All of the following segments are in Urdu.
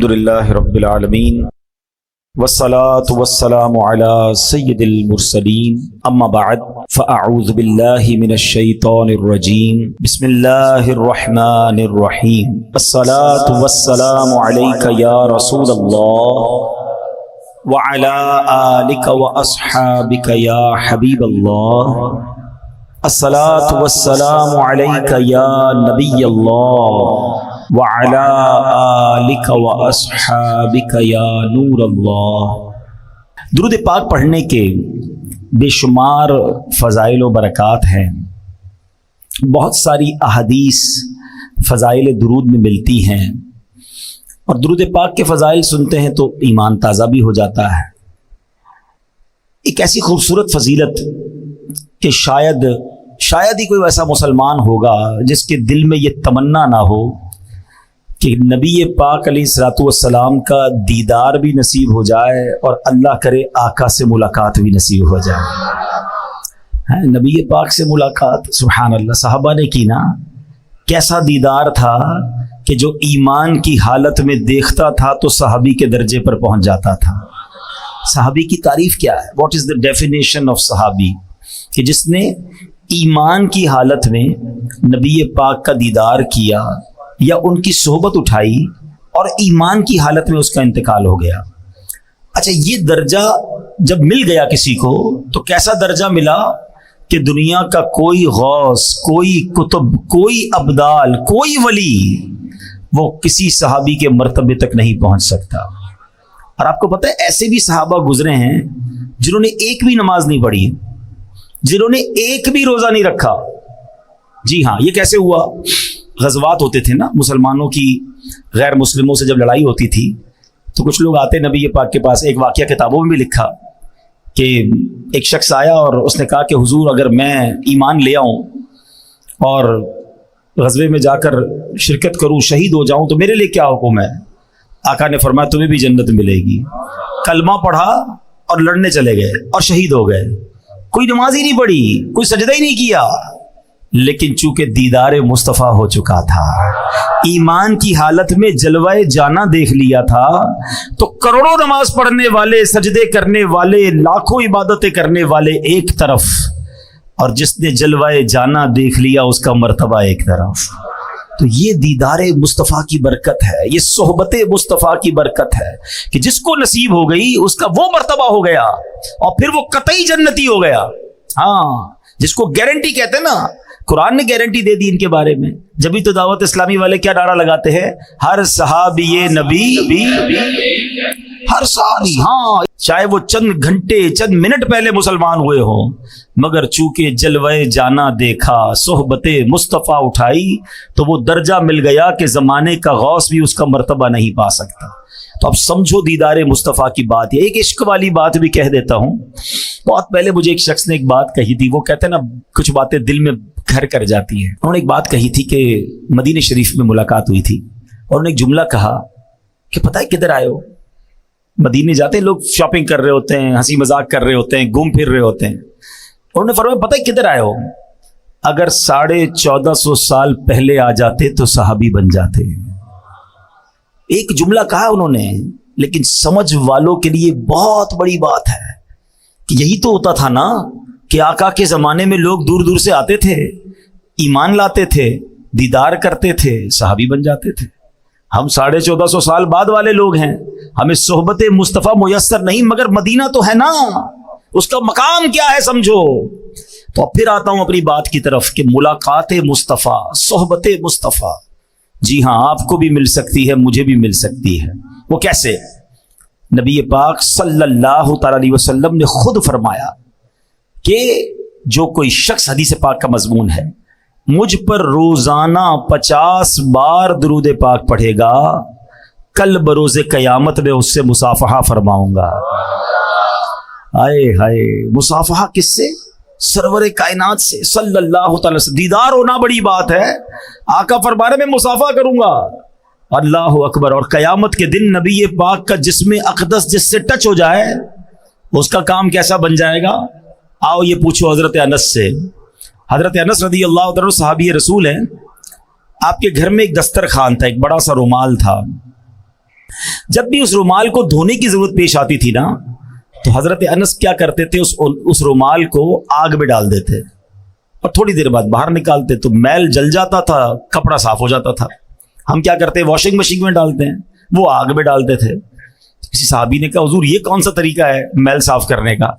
الحمدللہ رب العالمین والصلاة والسلام علی سید المرسلین اما بعد فاعوذ باللہ من الشیطان الرجیم بسم اللہ الرحمن الرحیم الصلاة والسلام علیک یا رسول اللہ وعلی آلک واصحابک یا حبیب اللہ الصلاة والسلام علیک یا نبی اللہ وعلى آلک واصحابک یا نور اللہ۔ درود پاک پڑھنے کے بے شمار فضائل و برکات ہیں۔ بہت ساری احادیث فضائل درود میں ملتی ہیں، اور درود پاک کے فضائل سنتے ہیں تو ایمان تازہ بھی ہو جاتا ہے۔ ایک ایسی خوبصورت فضیلت کہ شاید ہی کوئی ایسا مسلمان ہوگا جس کے دل میں یہ تمنا نہ ہو کہ نبی پاک علیہ الصلوۃ والسلام کا دیدار بھی نصیب ہو جائے اور اللہ کرے آقا سے ملاقات بھی نصیب ہو جائے۔ نبی پاک سے ملاقات سبحان اللہ، صحابہ نے کی نا، کیسا دیدار تھا کہ جو ایمان کی حالت میں دیکھتا تھا تو صحابی کے درجے پر پہنچ جاتا تھا۔ صحابی کی تعریف کیا ہے؟ What is the definition of صحابی؟ کہ جس نے ایمان کی حالت میں نبی پاک کا دیدار کیا یا ان کی صحبت اٹھائی اور ایمان کی حالت میں اس کا انتقال ہو گیا۔ اچھا، یہ درجہ جب مل گیا کسی کو تو کیسا درجہ ملا کہ دنیا کا کوئی غوث، کوئی کتب، کوئی ابدال، کوئی ولی وہ کسی صحابی کے مرتبے تک نہیں پہنچ سکتا۔ اور آپ کو پتہ ہے ایسے بھی صحابہ گزرے ہیں جنہوں نے ایک بھی نماز نہیں پڑھی، جنہوں نے ایک بھی روزہ نہیں رکھا۔ جی ہاں، یہ کیسے ہوا؟ غزوات ہوتے تھے نا مسلمانوں کی، غیر مسلموں سے جب لڑائی ہوتی تھی تو کچھ لوگ آتے نبی پاک کے پاس۔ ایک واقعہ کتابوں میں بھی لکھا کہ ایک شخص آیا اور اس نے کہا کہ حضور اگر میں ایمان لے آؤں اور غزوے میں جا کر شرکت کروں، شہید ہو جاؤں تو میرے لیے کیا حکم ہے؟ آقا نے فرمایا تمہیں بھی جنت ملے گی۔ کلمہ پڑھا اور لڑنے چلے گئے اور شہید ہو گئے۔ کوئی نماز ہی نہیں پڑھی، کوئی سجدہ ہی نہیں کیا، لیکن چونکہ دیدار مصطفیٰ ہو چکا تھا، ایمان کی حالت میں جلوہ جانا دیکھ لیا تھا، تو کروڑوں نماز پڑھنے والے، سجدے کرنے والے، لاکھوں عبادتیں کرنے والے ایک طرف، اور جس نے جلوہ جانا دیکھ لیا اس کا مرتبہ ایک طرف۔ تو یہ دیدار مصطفیٰ کی برکت ہے، یہ صحبت مصطفیٰ کی برکت ہے کہ جس کو نصیب ہو گئی اس کا وہ مرتبہ ہو گیا اور پھر وہ قطعی جنتی ہو گیا۔ ہاں، جس کو گارنٹی کہتے ہیں نا، قرآن نے گارنٹی دے دی ان کے بارے میں۔ جبھی تو دعوت اسلامی والے کیا نعرہ لگاتے ہیں؟ ہر صحابی نبی، ہر صحابی، ہاں، چاہے وہ چند گھنٹے، چند منٹ پہلے مسلمان ہوئے ہوں، مگر چونکہ جلوہ جانا دیکھا، صحبت مصطفیٰ اٹھائی، تو وہ درجہ مل گیا کہ زمانے کا غوث بھی اس کا مرتبہ نہیں پا سکتا۔ تو اب سمجھو دیدار مصطفیٰ کی بات۔ ایک عشق والی بات بھی کہہ دیتا ہوں۔ بہت پہلے مجھے ایک شخص نے ایک بات کہی تھی، وہ کہتے ہیں نا کچھ باتیں دل میں گھر کر جاتی ہیں۔ انہوں نے ایک بات کہی تھی کہ مدینہ شریف میں ملاقات ہوئی تھی، اور انہوں نے ایک جملہ کہا کہ پتہ ہے کدھر آئے ہو؟ مدینے جاتے ہیں لوگ، شاپنگ کر رہے ہوتے ہیں، ہنسی مذاق کر رہے ہوتے ہیں، گھوم پھر رہے ہوتے ہیں۔ انہوں نے فرمایا پتہ ہے کدھر آئے ہو؟ اگر 1450 سال پہلے آ جاتے تو صحابی بن جاتے۔ ایک جملہ کہا انہوں نے، لیکن سمجھ والوں کے لیے بہت بڑی بات ہے کہ یہی تو ہوتا تھا نا کہ آقا کے زمانے میں لوگ دور دور سے آتے تھے، ایمان لاتے تھے، دیدار کرتے تھے، صحابی بن جاتے تھے۔ ہم 1450 سال بعد والے لوگ ہیں، ہمیں صحبت مصطفیٰ میسر نہیں، مگر مدینہ تو ہے نا، اس کا مقام کیا ہے سمجھو۔ تو اب پھر آتا ہوں اپنی بات کی طرف کہ ملاقات مصطفیٰ، صحبت مصطفیٰ، جی ہاں، آپ کو بھی مل سکتی ہے، مجھے بھی مل سکتی ہے۔ وہ کیسے؟ نبی پاک صلی اللہ تعالی علیہ وسلم نے خود فرمایا کہ جو کوئی شخص، حدیث پاک کا مضمون ہے، مجھ پر روزانہ 50 بار درود پاک پڑھے گا، کل بروز قیامت میں اس سے مصافحہ فرماؤں گا۔ ہائے ہائے، مصافحہ کس سے؟ سرور کائنات سے صلی اللہ تعالی وسلم۔ دیدار ہونا بڑی بات ہے، آقا فرما رہے میں مصافحہ کروں گا، اللہ اکبر۔ اور قیامت کے دن نبی پاک کا جسم اقدس جس سے ٹچ ہو جائے اس کا کام کیسا بن جائے گا؟ آؤ یہ پوچھو حضرت انس سے۔ حضرت انس رضی اللہ عنہ صحابی رسول ہیں۔ آپ کے گھر میں ایک دسترخوان تھا، ایک بڑا سا رومال تھا، جب بھی اس رومال کو دھونے کی ضرورت پیش آتی تھی نا تو حضرت انس کیا کرتے تھے، اس رومال کو آگ میں ڈال دیتے اور تھوڑی دیر بعد باہر نکالتے تو میل جل جاتا تھا، کپڑا صاف ہو جاتا تھا۔ ہم کیا کرتے ہیں، واشنگ مشین میں ڈالتے ہیں، وہ آگ میں ڈالتے تھے۔ کسی صحابی نے کہا حضور یہ کون سا طریقہ ہے میل صاف کرنے کا؟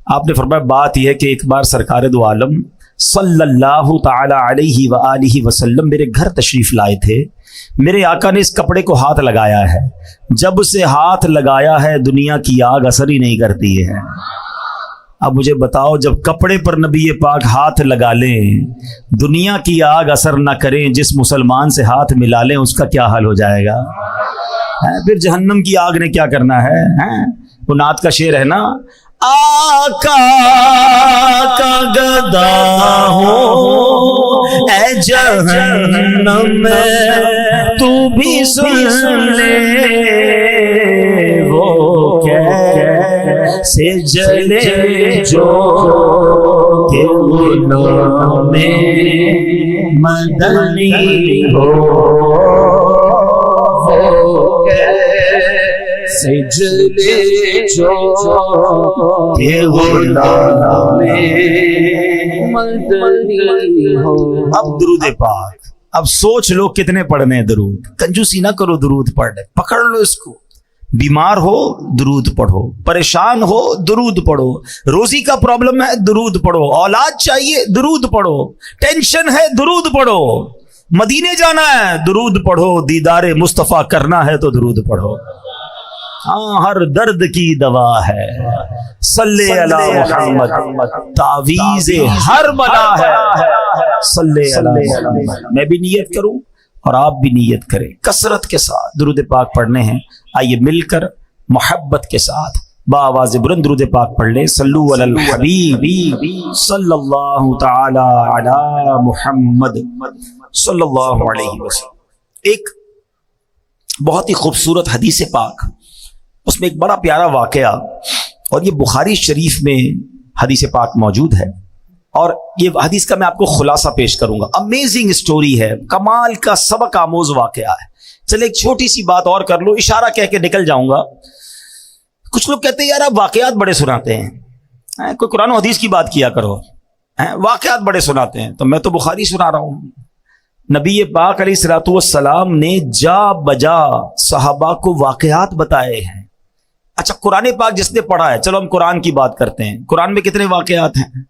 آپ نے فرمایا بات یہ ہے کہ ایک بار سرکار دو عالم صلی اللہ تعالی علیہ وآلہ وسلم میرے گھر تشریف لائے تھے، میرے آقا نے اس کپڑے کو ہاتھ لگایا ہے، جب سے ہاتھ لگایا ہے دنیا کی آگ اثر ہی نہیں کرتی ہے۔ اب مجھے بتاؤ جب کپڑے پر نبی پاک ہاتھ لگا لیں، دنیا کی آگ اثر نہ کریں، جس مسلمان سے ہاتھ ملا لیں اس کا کیا حال ہو جائے گا؟ پھر جہنم کی آگ نے کیا کرنا ہے؟ وہ نعت کا شعر ہے نا، آقا کا گدا ہو اے جہنم میں تو بھی سن لے، وہ کیسے جلے جو کہ غلام مدنی ہو، سجلے جو کہ غلام مدنی ہو۔ اب درود پاک، اب سوچ لو کتنے پڑھنے ہیں درود، کنجوسی نہ کرو درود پڑھنے، پکڑ لو اس کو۔ بیمار ہو درود پڑھو، پریشان ہو درود پڑھو، روزی کا پرابلم ہے درود پڑھو، اولاد چاہیے درود پڑھو، ٹینشن ہے درود پڑھو، مدینے جانا ہے درود پڑھو، دیدار مصطفیٰ کرنا ہے تو درود پڑھو۔ ہاں ہر درد کی دوا ہے صلی علی محمد، تعویذ ہر بلا ہے صلی علی محمد۔ میں بھی نیت کروں اور آپ بھی نیت کریں، کثرت کے ساتھ درود پاک پڑھنے ہیں۔ آئیے مل کر محبت کے ساتھ بآواز بلند درود پاک پڑھ لیں۔ صلو علی الحبیب صلی اللہ تعالی علی محمد صلی اللہ علیہ وسلم۔ ایک بہت ہی خوبصورت حدیث پاک، اس میں ایک بڑا پیارا واقعہ، اور یہ بخاری شریف میں حدیث پاک موجود ہے، اور یہ حدیث کا میں آپ کو خلاصہ پیش کروں گا۔ امیزنگ سٹوری ہے، کمال کا سبق آموز واقعہ ہے۔ چلے ایک چھوٹی سی بات اور کر لو، اشارہ کہہ کے نکل جاؤں گا۔ کچھ لوگ کہتے ہیں یار آپ واقعات بڑے سناتے ہیں، کوئی قرآن و حدیث کی بات کیا کرو، واقعات بڑے سناتے ہیں۔ تو میں تو بخاری سنا رہا ہوں۔ نبی پاک علیہ الصلوۃ والسلام نے جا بجا صحابہ کو واقعات بتائے ہیں۔ اچھا قرآن پاک جس نے پڑھا ہے، چلو ہم قرآن کی بات کرتے ہیں۔ قرآن میں کتنے واقعات ہیں؟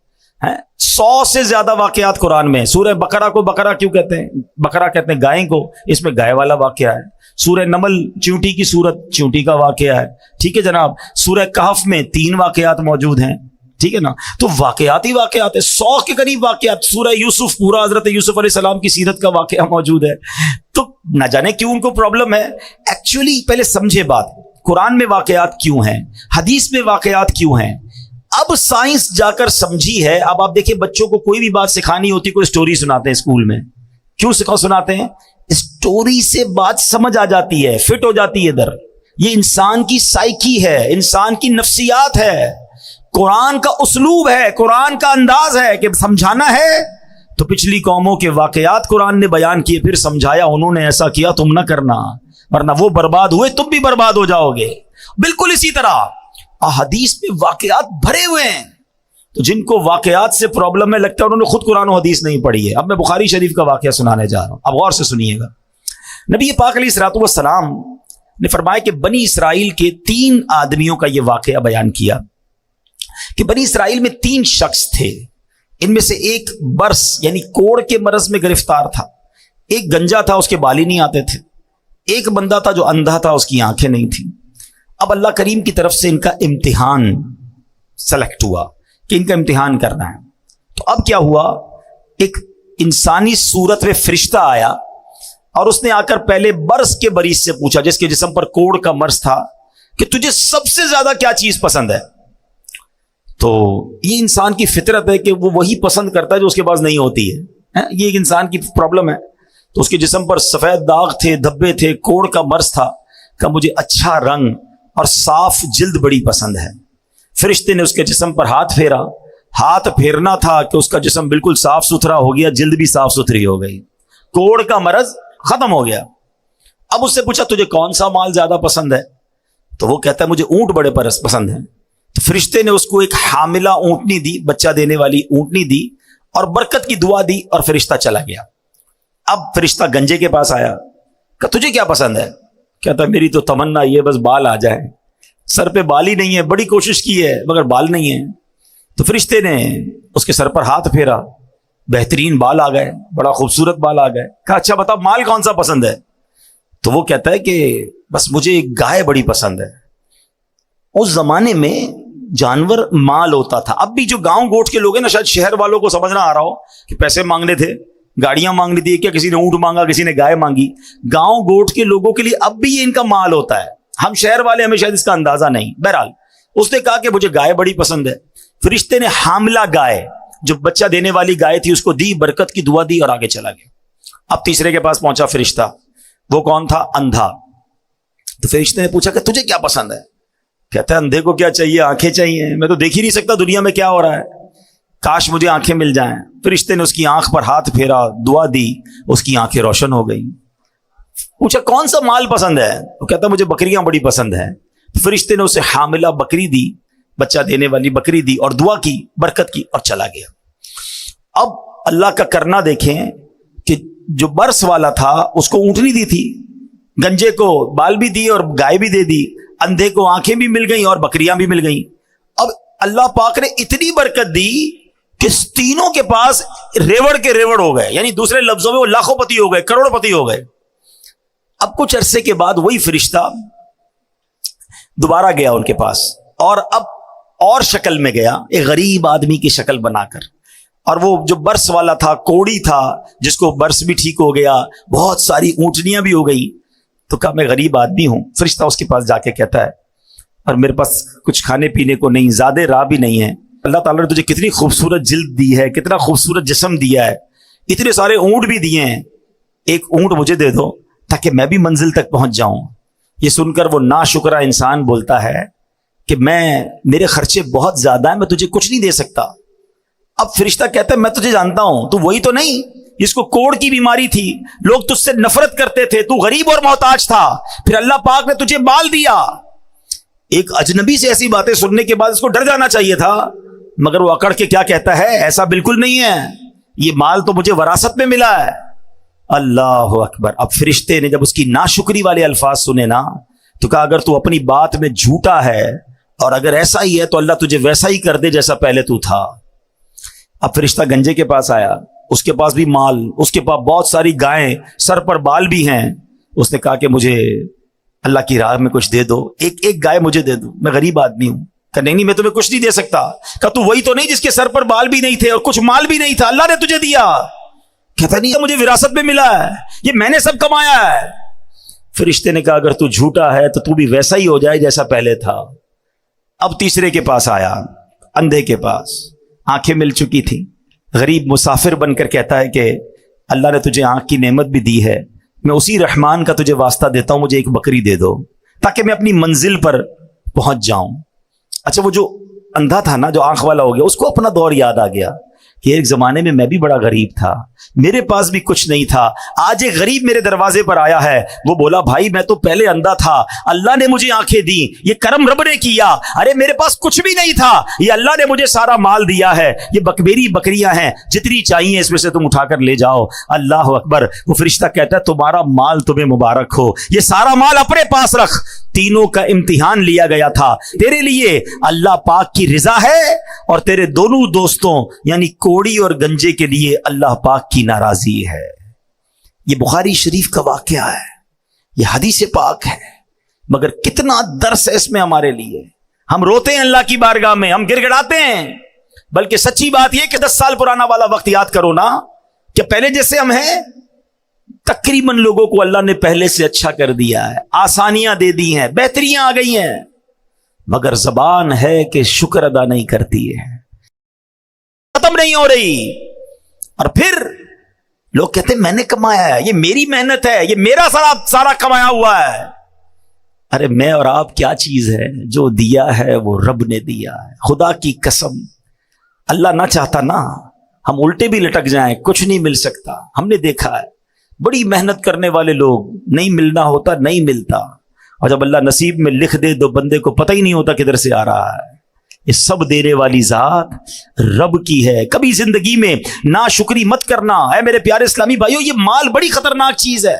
100 سے زیادہ واقعات قرآن میں۔ سورہ بقرہ کو بقرہ کیوں کہتے ہیں؟ بقرہ کہتے ہیں گائے کو، اس میں گائے والا واقعہ ہے۔ سورہ نمل چیونٹی کی سورت، چیونٹی کا واقعہ ہے، ٹھیک ہے جناب۔ سورہ کہف میں 3 واقعات موجود ہیں، ٹھیک ہے نا۔ تو واقعات ہی واقعات ہے، 100 کے قریب واقعات۔ سورہ یوسف پورا حضرت یوسف علیہ السلام کی سیرت کا واقعہ موجود ہے۔ تو نہ جانے کیوں ان کو پرابلم ہے۔ ایکچولی پہلے سمجھے بات، قرآن میں واقعات کیوں ہیں، حدیث میں واقعات کیوں ہیں۔ اب سائنس جا کر سمجھی ہے۔ اب آپ دیکھیں بچوں کو کوئی بھی بات سکھانی ہوتی، کوئی سٹوری سناتے ہیں اسکول میں، کیوں سناتے ہیں؟ اسٹوری سے بات سمجھ آ جاتی ہے، فٹ ہو جاتی ہے ادھر۔ یہ انسان کی سائیکی ہے، انسان کی نفسیات ہے، قرآن کا اسلوب ہے، قرآن کا انداز ہے کہ سمجھانا ہے تو پچھلی قوموں کے واقعات قرآن نے بیان کیے، پھر سمجھایا انہوں نے ایسا کیا تم نہ کرنا، ورنہ وہ برباد ہوئے تم بھی برباد ہو جاؤ گے۔ بالکل اسی طرح احادیث میں واقعات بھرے ہوئے ہیں، تو جن کو واقعات سے پرابلم ہے لگتا ہے انہوں نے خود قرآن و حدیث نہیں پڑھی ہے۔ اب میں بخاری شریف کا واقعہ سنانے جا رہا ہوں، اب غور سے سنیے گا۔ نبی پاک علیہ الصلوۃ والسلام نے فرمایا کہ بنی اسرائیل کے 3 آدمیوں کا یہ واقعہ بیان کیا کہ بنی اسرائیل میں 3 شخص تھے، ان میں سے ایک برس یعنی کوڑ کے مرض میں گرفتار تھا، ایک گنجا تھا اس کے بال ہی نہیں آتے تھے، ایک بندہ تھا جو اندھا تھا اس کی آنکھیں نہیں تھیں۔ اب اللہ کریم کی طرف سے ان کا امتحان سلیکٹ ہوا کہ ان کا امتحان کرنا ہے۔ تو اب کیا ہوا، ایک انسانی صورت میں فرشتہ آیا اور اس نے آ کر پہلے برس کے مریض سے پوچھا، جس کے جسم پر کوڑ کا مرض تھا، کہ تجھے سب سے زیادہ کیا چیز پسند ہے؟ تو یہ انسان کی فطرت ہے کہ وہ وہی پسند کرتا ہے جو اس کے پاس نہیں ہوتی ہے، یہ ایک انسان کی پرابلم ہے۔ تو اس کے جسم پر سفید داغ تھے، دھبے تھے، کوڑ کا مرض تھا، کہ مجھے اچھا رنگ اور صاف جلد بڑی پسند ہے۔ فرشتے نے اس کے جسم پر ہاتھ پھیرا، ہاتھ پھیرنا تھا کہ اس کا جسم بالکل صاف ستھرا ہو گیا، جلد بھی صاف ستھری ہو گئی، کوڑ کا مرض ختم ہو گیا۔ اب اس سے پوچھا تجھے کون سا مال زیادہ پسند ہے؟ تو وہ کہتا ہے مجھے اونٹ بڑے پسند ہیں. تو فرشتے نے اس کو ایک حاملہ اونٹنی دی، بچہ دینے والی اونٹنی دی اور برکت کی دعا دی اور فرشتہ چلا گیا. اب فرشتہ گنجے کے پاس آیا کہ تجھے کیا پسند ہے؟ کہتا میری تو تمنا یہ بس بال آ جائے، سر پہ بال ہی نہیں ہے، بڑی کوشش کی ہے مگر بال نہیں ہے. تو فرشتے نے اس کے سر پر ہاتھ پھیرا، بہترین بال آ گئے، بڑا خوبصورت بال آ گئے. کہا اچھا بتا مال کون سا پسند ہے؟ تو وہ کہتا ہے کہ بس مجھے ایک گائے بڑی پسند ہے. اس زمانے میں جانور مال ہوتا تھا. اب بھی جو گاؤں گوٹ کے لوگ ہیں نا، شاید شہر والوں کو سمجھنا آ رہا ہو کہ پیسے مانگنے تھے، گاڑیاں مانگنی تھی، کیا کسی نے اونٹ مانگا، کسی نے گائے مانگی. گاؤں گوٹ کے لوگوں کے لیے اب بھی یہ ان کا مال ہوتا ہے. ہم شہر والے ہمیں شاید اس کا اندازہ نہیں. بہرحال اس نے کہا کہ مجھے گائے بڑی پسند ہے. فرشتے نے حاملہ گائے جو بچہ دینے والی گائے تھی اس کو دی، برکت کی دعا دی اور آگے چلا گیا. اب تیسرے کے پاس پہنچا فرشتہ. وہ کون تھا؟ اندھا. تو فرشتے نے پوچھا کہ تجھے کیا پسند ہے؟ کہتا ہے اندھے کو کیا چاہیے؟ آنکھیں چاہیے، میں تو دیکھ ہی نہیں سکتا دنیا میں کیا ہو رہا ہے، کاش مجھے آنکھیں مل جائیں. فرشتے نے اس کی آنکھ پر ہاتھ پھیرا، دعا دی، اس کی آنکھیں روشن ہو گئی. پوچھا کون سا مال پسند ہے؟ وہ کہتا مجھے بکریاں بڑی پسند ہیں. فرشتے نے اسے حاملہ بکری دی، بچہ دینے والی بکری دی اور دعا کی، برکت کی اور چلا گیا. اب اللہ کا کرنا دیکھیں کہ جو برس والا تھا اس کو اونٹنی دی تھی، گنجے کو بال بھی دی اور گائے بھی دے دی، اندھے کو آنکھیں بھی مل گئیں اور بکریاں بھی مل گئیں. اب اللہ پاک نے اتنی برکت دی کہ تینوں کے پاس ریوڑ کے ریوڑ ہو گئے، یعنی دوسرے لفظوں میں وہ لاکھوں پتی ہو گئے، کروڑ پتی ہو گئے. اب کچھ عرصے کے بعد وہی فرشتہ دوبارہ گیا ان کے پاس، اور اب اور شکل میں گیا، ایک غریب آدمی کی شکل بنا کر. اور وہ جو برس والا تھا، کوڑی تھا، جس کو برس بھی ٹھیک ہو گیا، بہت ساری اونٹنیاں بھی ہو گئی. تو کہا میں غریب آدمی ہوں. فرشتہ اس کے پاس جا کے کہتا ہے اور میرے پاس کچھ کھانے پینے کو نہیں، زیادہ راہ بھی نہیں ہے. اللہ تعالیٰ نے تجھے کتنی خوبصورت جلد دی ہے، کتنا خوبصورت جسم دیا ہے، اتنے سارے اونٹ بھی دیے ہیں، ایک اونٹ مجھے دے دو تاکہ میں بھی منزل تک پہنچ جاؤں. یہ سن کر وہ ناشکرا انسان بولتا ہے کہ میرے خرچے بہت زیادہ ہیں، میں تجھے کچھ نہیں دے سکتا. اب فرشتہ کہتا ہے میں تجھے جانتا ہوں، تو وہی تو نہیں جس کو کوڑ کی بیماری تھی، لوگ تجھ سے نفرت کرتے تھے، تو غریب اور محتاج تھا، پھر اللہ پاک نے تجھے مال دیا. ایک اجنبی سے ایسی باتیں سننے کے بعد اس کو ڈر جانا چاہیے تھا، مگر وہ اکڑ کے کیا کہتا ہے، ایسا بالکل نہیں ہے، یہ مال تو مجھے وراثت میں ملا ہے. اللہ اکبر. اب فرشتے نے جب اس کی ناشکری والے الفاظ سنے نا، تو کہا اگر تو اپنی بات میں جھوٹا ہے اور اگر ایسا ہی ہے تو اللہ تجھے ویسا ہی کر دے جیسا پہلے تو تھا. اب فرشتہ گنجے کے پاس آیا، اس کے پاس بھی مال، اس کے پاس بہت ساری گائیں، سر پر بال بھی ہیں. اس نے کہا کہ مجھے اللہ کی راہ میں کچھ دے دو، ایک گائے مجھے دے دو، میں غریب آدمی ہوں. کہ نہیں میں تمہیں کچھ نہیں دے سکتا. کہ تو وہی تو نہیں جس کے سر پر بال بھی نہیں تھے اور کچھ مال بھی نہیں تھا، اللہ نے تجھے دیا. کہتا نہیں مجھے وراثت میں ملا ہے، یہ میں نے سب کمایا ہے. فرشتے نے کہا اگر تو جھوٹا ہے تو بھی ویسا ہی ہو جائے جیسا پہلے تھا. اب تیسرے کے پاس آیا، اندھے کے پاس، آنکھیں مل چکی تھی، غریب مسافر بن کر کہتا ہے کہ اللہ نے تجھے آنکھ کی نعمت بھی دی ہے، میں اسی رحمان کا تجھے واسطہ دیتا ہوں، مجھے ایک بکری دے دو تاکہ میں اپنی منزل پر پہنچ جاؤں. اچھا وہ جو اندھا تھا نا، جو آنکھ والا ہو گیا، اس کو اپنا دور یاد آ گیا کہ ایک زمانے میں میں بھی بڑا غریب تھا، میرے پاس بھی کچھ نہیں تھا، آج ایک غریب میرے دروازے پر آیا ہے. وہ بولا بھائی میں تو پہلے اندھا تھا، اللہ نے مجھے آنکھیں دی، یہ کرم رب نے کیا. ارے میرے پاس کچھ بھی نہیں تھا، یہ اللہ نے مجھے سارا مال دیا ہے، یہ میری بکریاں ہیں، جتنی چاہیے اس میں سے تم اٹھا کر لے جاؤ. اللہ اکبر. وہ فرشتہ کہتا ہے تمہارا مال تمہیں مبارک ہو، یہ سارا مال اپنے پاس رکھ، تینوں کا امتحان لیا گیا تھا، تیرے لیے اللہ پاک کی رضا ہے اور تیرے دونوں دوستوں یعنی کوڑی اور گنجے کے لیے اللہ پاک کی ناراضی ہے. یہ بخاری شریف کا واقعہ ہے، یہ حدیث پاک ہے، مگر کتنا درس ہے اس میں ہمارے لیے. ہم روتے ہیں اللہ کی بارگاہ میں، ہم گر گڑاتے ہیں، بلکہ سچی بات یہ کہ 10 سال پرانا والا وقت یاد کرو نا، کہ پہلے جیسے ہم ہیں تقریباً لوگوں کو اللہ نے پہلے سے اچھا کر دیا ہے، آسانیاں دے دی ہیں، بہتریاں آ گئی ہیں، مگر زبان ہے کہ شکر ادا نہیں کرتی ہے، ختم نہیں ہو رہی. اور پھر لوگ کہتے ہیں میں نے کمایا ہے، یہ میری محنت ہے، یہ میرا سارا کمایا ہوا ہے. ارے میں اور آپ کیا چیز ہے؟ جو دیا ہے وہ رب نے دیا ہے. خدا کی قسم اللہ نہ چاہتا نا ہم الٹے بھی لٹک جائیں، کچھ نہیں مل سکتا. ہم نے دیکھا ہے بڑی محنت کرنے والے لوگ، نہیں ملنا ہوتا نہیں ملتا، اور جب اللہ نصیب میں لکھ دے تو بندے کو پتہ ہی نہیں ہوتا کدھر سے آ رہا ہے۔ یہ سب دینے والی ذات رب کی ہے۔ کبھی زندگی میں ناشکری مت کرنا۔ اے میرے پیارے اسلامی بھائیو، یہ مال بڑی خطرناک چیز ہے،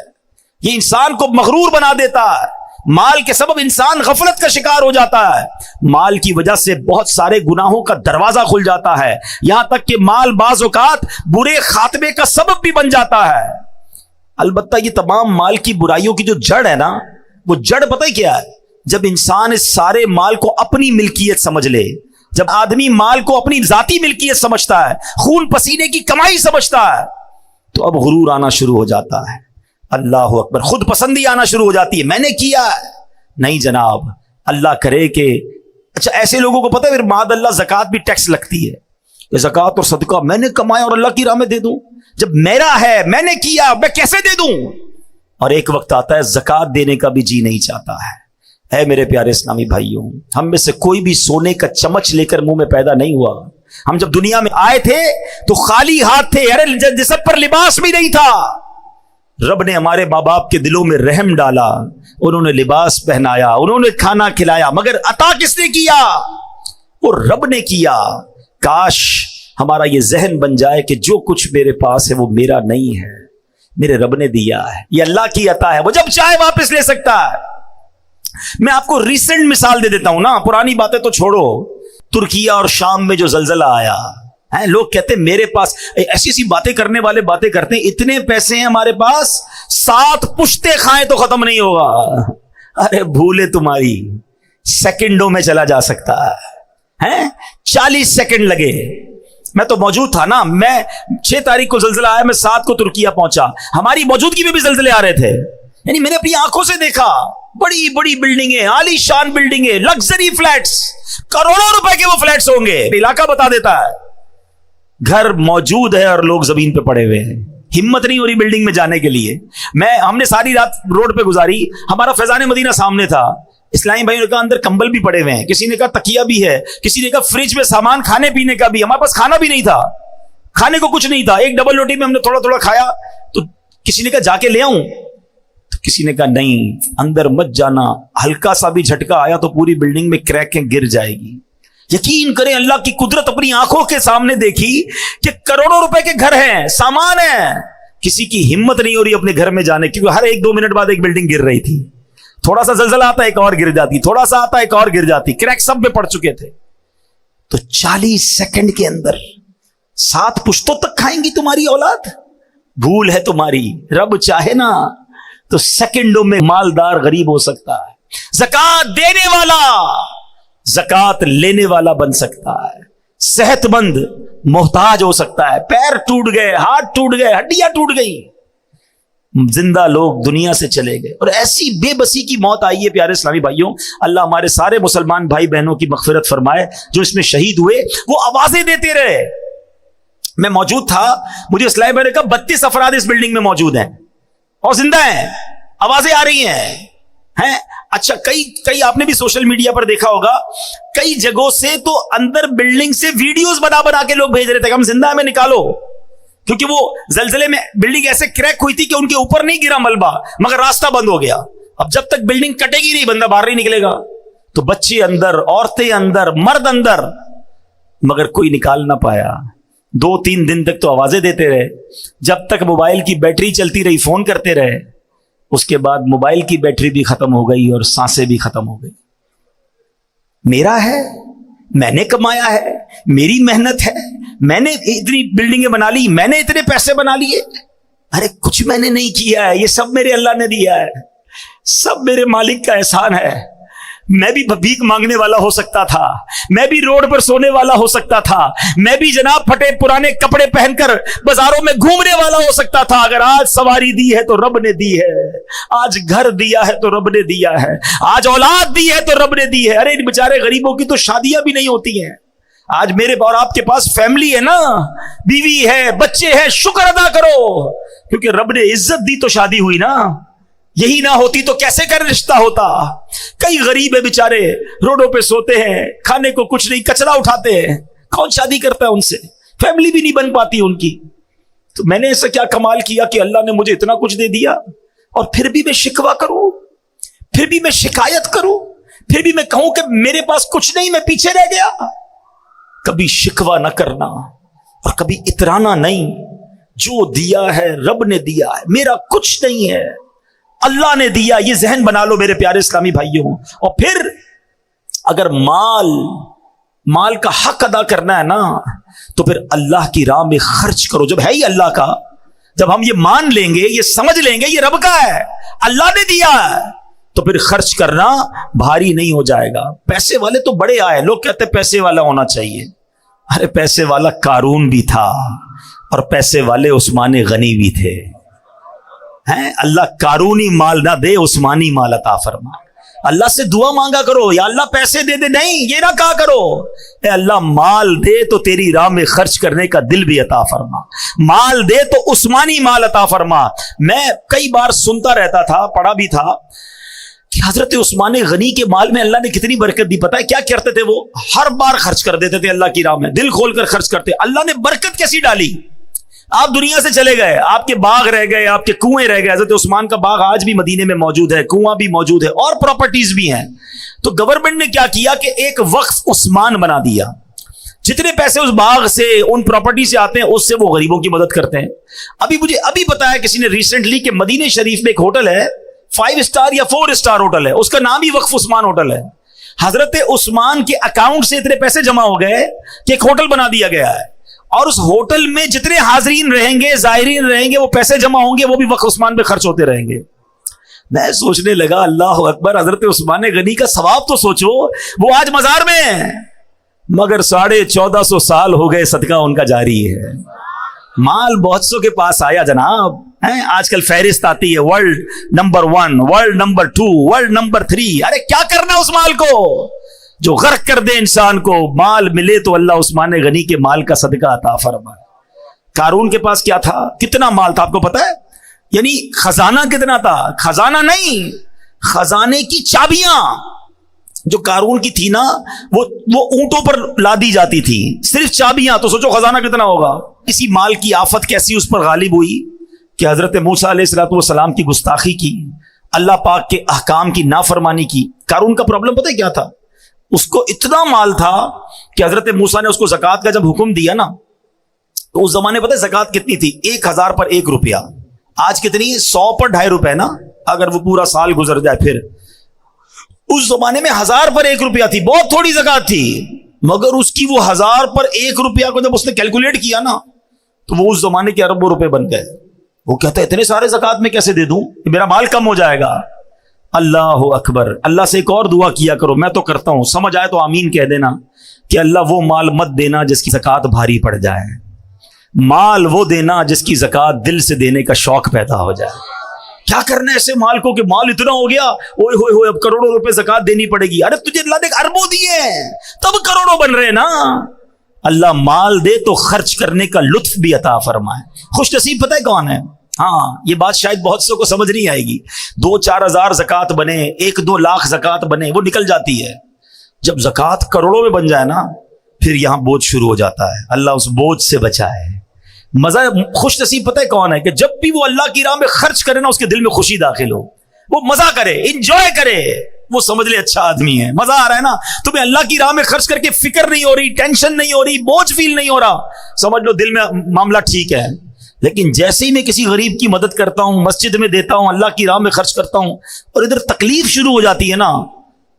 یہ انسان کو مغرور بنا دیتا ہے۔ مال کے سبب انسان غفلت کا شکار ہو جاتا ہے، مال کی وجہ سے بہت سارے گناہوں کا دروازہ کھل جاتا ہے، یہاں تک کہ مال بعض اوقات برے خاتمے کا سبب بھی بن جاتا ہے۔ البتہ یہ تمام مال کی برائیوں کی جو جڑ ہے نا، وہ جڑ پتہ ہی کیا ہے؟ جب انسان اس سارے مال کو اپنی ملکیت سمجھ لے، جب آدمی مال کو اپنی ذاتی ملکیت سمجھتا ہے، خون پسینے کی کمائی سمجھتا ہے، تو اب غرور آنا شروع ہو جاتا ہے۔ اللہ اکبر، خود پسندی آنا شروع ہو جاتی ہے، میں نے کیا ہے۔ نہیں جناب، اللہ کرے کہ اچھا ایسے لوگوں کو پتہ ہے پھر معاذ اللہ زکوٰۃ بھی ٹیکس لگتی ہے کہ زکوٰۃ اور صدقہ میں نے کمایا اور اللہ کی راہ میں دے دوں، جب میرا ہے میں نے کیا میں کیسے دے دوں؟ اور ایک وقت آتا ہے زکوٰۃ دینے کا بھی جی نہیں چاہتا ہے۔ اے میرے پیارے اسلامی بھائیوں، ہم میں سے کوئی بھی سونے کا چمچ لے کر منہ میں پیدا نہیں ہوا۔ ہم جب دنیا میں آئے تھے تو خالی ہاتھ تھے، ارے جسم پر لباس بھی نہیں تھا۔ رب نے ہمارے ماں باپ کے دلوں میں رحم ڈالا، انہوں نے لباس پہنایا، انہوں نے کھانا کھلایا، مگر عطا کس نے کیا؟ وہ رب نے کیا۔ کاش ہمارا یہ ذہن بن جائے کہ جو کچھ میرے پاس ہے وہ میرا نہیں ہے، میرے رب نے دیا ہے، یہ اللہ کی عطا ہے، وہ جب چاہے واپس لے سکتا ہے۔ میں آپ کو ریسنٹ مثال دے دیتا ہوں نا، پرانی باتیں تو چھوڑو۔ ترکیہ اور شام میں جو زلزلہ آیا، لوگ کہتے ہیں میرے پاس ایسی ایسی باتیں کرنے والے باتیں کرتے ہیں، اتنے پیسے ہیں ہمارے پاس 7 پشتے کھائیں تو ختم نہیں ہوگا۔ ارے بھولے تمہاری، سیکنڈوں میں چلا جا سکتا ہے، 40 سیکنڈ لگے۔ میں تو موجود تھا نا، میں 6 تاریخ کو زلزلہ آیا، میں 7 کو ترکیہ پہنچا، ہماری موجودگی میں بھی زلزلے آ رہے تھے، یعنی میں نے اپنی آنکھوں سے دیکھا۔ بڑی بڑی بلڈنگیں، عالی شان بلڈنگیں، لگژری فلیٹس، کروڑوں روپے کے وہ فلیٹس ہوں گے، علاقہ بتا دیتا ہے۔ گھر موجود ہے اور لوگ زمین پہ پڑے ہوئے ہیں، ہمت نہیں ہو رہی بلڈنگ میں جانے کے لیے۔ ہم نے ساری رات روڈ پہ گزاری، ہمارا فیضان مدینہ سامنے تھا، اسلامی بھائیوں نے کہا اندر کمبل بھی پڑے ہوئے ہیں، کسی نے کہا تکیہ بھی ہے، کسی نے کہا فریج میں سامان کھانے پینے کا بھی۔ ہمارے پاس کھانا بھی نہیں تھا، کھانے کو کچھ نہیں تھا، ایک ڈبل روٹی میں ہم نے تھوڑا تھوڑا کھایا۔ تو کسی نے کہا جا کے لے آؤں، تو کسی نے کہا نہیں اندر مت جانا، ہلکا سا بھی جھٹکا آیا تو پوری بلڈنگ میں کریکیں گر جائے گی۔ یقین کریں اللہ کی قدرت اپنی آنکھوں کے سامنے دیکھی کہ کروڑوں روپے کے گھر ہیں، سامان ہے، کسی کی ہمت نہیں ہو رہی اپنے گھر میں جانے، کیونکہ ہر 1-2 منٹ بعد ایک بلڈنگ گر رہی تھی، تھوڑا سا زلزلہ آتا ایک اور گر جاتی، تھوڑا سا آتا ایک اور گر جاتی، کریک سب میں پڑ چکے تھے۔ تو 40 سیکنڈ کے اندر 7 پشتوں تک کھائیں گی تمہاری اولاد؟ بھول ہے تمہاری، رب چاہے نا تو سیکنڈوں میں مالدار غریب ہو سکتا ہے، زکوٰۃ دینے والا زکوٰۃ لینے والا بن سکتا ہے، صحت مند محتاج ہو سکتا ہے، پیر ٹوٹ گئے، ہاتھ ٹوٹ گئے، ہڈیاں ٹوٹ گئی، زندہ لوگ دنیا سے چلے گئے، اور ایسی بے بسی کی موت آئی ہے۔ پیارے اسلامی بھائیوں، اللہ ہمارے سارے مسلمان بھائی بہنوں کی مغفرت فرمائے جو اس میں شہید ہوئے، وہ آوازیں دیتے رہے۔ میں موجود تھا، مجھے اسلامی بھائی نے کہا 32 افراد اس بلڈنگ میں موجود ہیں اور زندہ ہیں، آوازیں آ رہی ہیں۔ اچھا کئی آپ نے بھی سوشل میڈیا پر دیکھا ہوگا، کئی جگہوں سے تو اندر بلڈنگ سے ویڈیوز بنا کے لوگ بھیج رہے تھے کہ ہم زندہ ہمیں نکالو، کیونکہ وہ زلزلے میں بلڈنگ ایسے کریک ہوئی تھی کہ ان کے اوپر نہیں گرا ملبہ، مگر راستہ بند ہو گیا۔ اب جب تک بلڈنگ کٹے گی نہیں بندہ باہر نہیں نکلے گا، تو بچے اندر، عورتیں اندر، مرد اندر، مگر کوئی نکال نہ پایا۔ 2-3 دن تک تو آوازیں دیتے رہے، جب تک موبائل کی بیٹری چلتی رہی فون کرتے رہے، اس کے بعد موبائل کی بیٹری بھی ختم ہو گئی اور سانسیں بھی ختم ہو گئی۔ میرا ہے، میں نے کمایا ہے، میری محنت ہے، میں نے اتنی بلڈنگیں بنا لی، میں نے اتنے پیسے بنا لیے، ارے کچھ میں نے نہیں کیا ہے، یہ سب میرے اللہ نے دیا ہے، سب میرے مالک کا احسان ہے۔ میں بھی بھیک مانگنے والا ہو سکتا تھا، میں بھی روڈ پر سونے والا ہو سکتا تھا، میں بھی جناب پھٹے پرانے کپڑے پہن کر بازاروں میں گھومنے والا ہو سکتا تھا، اگر آج سواری دی ہے تو رب نے دی ہے، آج گھر دیا ہے تو رب نے دیا ہے، آج اولاد دی ہے تو رب نے دی ہے۔ ارے ان بیچارے غریبوں کی تو شادیاں بھی نہیں ہوتی ہیں، آج میرے اور آپ کے پاس فیملی ہے نا، بیوی ہے، بچے ہیں، شکر ادا کرو، کیونکہ رب نے عزت دی تو شادی ہوئی نا، یہی نہ ہوتی تو کیسے کر رشتہ ہوتا۔ کئی غریب ہے بیچارے، روڈوں پہ سوتے ہیں، کھانے کو کچھ نہیں، کچرا اٹھاتے ہیں، کون شادی کرتا ہے ان سے؟ فیملی بھی نہیں بن پاتی ان کی۔ تو میں نے ایسا کیا کمال کیا کہ اللہ نے مجھے اتنا کچھ دے دیا اور پھر بھی میں شکوہ کروں، پھر بھی میں شکایت کروں، پھر بھی میں کہوں کہ میرے پاس کچھ نہیں، میں پیچھے رہ گیا؟ کبھی شکوہ نہ کرنا اور کبھی اترانا نہیں. جو دیا ہے رب نے دیا ہے، میرا کچھ نہیں ہے، اللہ نے دیا. یہ ذہن بنا لو میرے پیارے اسلامی بھائیوں. اور پھر اگر مال کا حق ادا کرنا ہے نا تو پھر اللہ کی راہ میں خرچ کرو. جب ہے ہی اللہ کا، جب ہم یہ مان لیں گے، یہ سمجھ لیں گے یہ رب کا ہے، اللہ نے دیا ہے، تو پھر خرچ کرنا بھاری نہیں ہو جائے گا. پیسے والے تو بڑے آئے، لوگ کہتے ہیں پیسے والا ہونا چاہیے. ارے پیسے والا قارون بھی تھا اور پیسے والے عثمان غنی بھی تھے. اللہ قارونی مال نہ دے، عثمانی مال عطا فرما. اللہ سے دعا مانگا کرو، یا اللہ پیسے دے دے، نہیں یہ نہ کہا کرو. اے اللہ مال دے تو تیری راہ میں خرچ کرنے کا دل بھی عطا فرما، مال دے تو عثمانی مال عطا فرما. میں کئی بار سنتا رہتا تھا، پڑھا بھی تھا کہ حضرت عثمان غنی کے مال میں اللہ نے کتنی برکت دی. پتہ ہے کیا کرتے تھے؟ وہ ہر بار خرچ کر دیتے تھے اللہ کی راہ میں، دل کھول کر خرچ کرتے. اللہ نے برکت کیسی ڈالی. آپ دنیا سے چلے گئے، آپ کے باغ رہ گئے، آپ کے کنویں رہ گئے. حضرت عثمان کا باغ آج بھی مدینے میں موجود ہے، کنواں بھی موجود ہے اور پراپرٹیز بھی ہیں. تو گورنمنٹ نے کیا کیا کہ ایک وقف عثمان بنا دیا. جتنے پیسے اس باغ سے، ان پراپرٹی سے آتے ہیں، اس سے وہ غریبوں کی مدد کرتے ہیں. مجھے بتایا کسی نے ریسنٹلی کہ مدینے شریف میں ایک ہوٹل ہے، 5 اسٹار یا 4 اسٹار ہوٹل ہے، اس کا نام ہی وقف عثمان ہوٹل ہے. حضرت عثمان کے اکاؤنٹ سے اتنے پیسے جمع ہو گئے کہ ایک ہوٹل بنا دیا گیا ہے، اور اس ہوٹل میں جتنے حاضرین رہیں گے، زائرین رہیں گے، وہ پیسے جمع ہوں گے، وہ بھی وقف عثمان پہ خرچ ہوتے رہیں گے. میں سوچنے لگا اللہ اکبر، حضرت عثمان غنی کا ثواب تو سوچو. وہ آج مزار میں ہیں مگر 1450 سال ہو گئے صدقہ ان کا جاری ہے. مال بہت سو کے پاس آیا جناب. آج کل فہرست آتی ہے، world number 1، world number 2، world number 3. ارے کیا کرنا اس مال کو جو غرق کر دے انسان کو. مال ملے تو اللہ عثمان غنی کے مال کا صدقہ عطا فرمائے. قارون کے پاس کیا تھا؟ کتنا مال تھا آپ کو پتا ہے؟ یعنی خزانہ کتنا تھا؟ خزانہ نہیں، خزانے کی چابیاں جو قارون کی تھی نا، وہ اونٹوں پر لادی جاتی تھی، صرف چابیاں. تو سوچو خزانہ کتنا ہوگا. اسی مال کی آفت کیسی اس پر غالب ہوئی کہ حضرت موسیٰ علیہ السلام کی گستاخی کی، اللہ پاک کے احکام کی نافرمانی کی. قارون کا پرابلم پتہ ہے کیا تھا؟ اس کو اتنا مال تھا کہ حضرت موسیٰ نے اس کو زکوٰۃ کا جب حکم دیا نا، تو اس زمانے پتہ ہے زکوٰۃ کتنی تھی؟ 1000 پر 1 روپیہ. آج کتنی؟ 100 پر 2.5 روپے نا، اگر وہ پورا سال گزر جائے. پھر اس زمانے میں 1000 پر 1 روپیہ تھی، بہت تھوڑی زکوٰۃ تھی. مگر اس کی وہ 1000 پر 1 روپیہ کو جب اس نے کیلکولیٹ کیا نا، تو وہ اس زمانے کے اربوں روپے بن گئے. وہ کہتا ہے اتنے سارے زکوٰۃ میں کیسے دے دوں، میرا مال کم ہو جائے گا. اللہ اکبر. اللہ سے ایک اور دعا کیا کرو، میں تو کرتا ہوں، سمجھ آئے تو آمین کہہ دینا کہ اللہ وہ مال مت دینا جس کی زکوٰۃ بھاری پڑ جائے، مال وہ دینا جس کی زکوٰۃ دل سے دینے کا شوق پیدا ہو جائے. کیا کرنا ہے ایسے مال کو کہ مال اتنا ہو گیا، اوئے ہوئے ہوئے اب کروڑوں روپے زکوٰۃ دینی پڑے گی. ارے تجھے اللہ نے اربوں دیے ہیں تب کروڑوں بن رہے نا. اللہ مال دے تو خرچ کرنے کا لطف بھی عطا فرمائے. خوش نصیب پتہ ہے کون ہے؟ ہاں یہ بات شاید بہت سو کو سمجھ نہیں آئے گی. 2-4 ہزار زکوٰۃ بنے، 1-2 لاکھ زکوٰۃ بنے، وہ نکل جاتی ہے. جب زکوٰۃ کروڑوں میں بن جائے نا، پھر یہاں بوجھ شروع ہو جاتا ہے. اللہ اس بوجھ سے بچائے. مزہ خوش نصیب پتہ ہے کون ہے؟ کہ جب بھی وہ اللہ کی راہ میں خرچ کرے نا، اس کے دل میں خوشی داخل ہو، وہ مزہ کرے، انجوائے کرے، وہ سمجھ لے اچھا آدمی ہے. مزہ آ رہا ہے نا تمہیں اللہ کی راہ میں خرچ کر کے، فکر نہیں ہو رہی، ٹینشن نہیں ہو رہی، بوجھ فیل نہیں ہو رہا، سمجھ لو دل میں معاملہ ٹھیک ہے. لیکن جیسے ہی میں کسی غریب کی مدد کرتا ہوں، مسجد میں دیتا ہوں، اللہ کی راہ میں خرچ کرتا ہوں، اور ادھر تکلیف شروع ہو جاتی ہے نا،